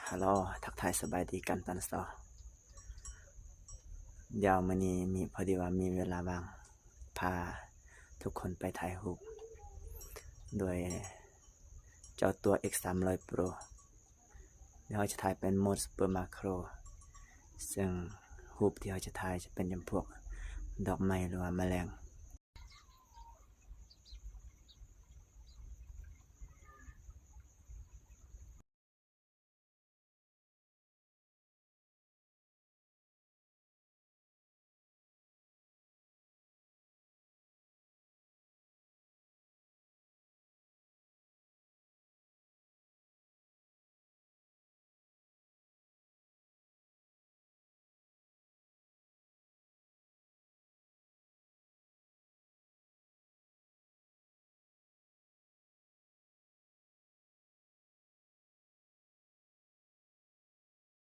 ฮัลโหลทักทายสบายดีกันตอนเช้าเดี๋ยวมื้อนี้พอดีว่ามีเวลาว่างพาทุกคนไปถ่ายรูปโดยเจ้าตัว X300 Pro เดี๋ยวเราจะถ่ายเป็นโหมด Super Macro ซึ่งรูปที่เราจะถ่ายจะเป็นจำพวกดอกไม้หรือว่าแมลง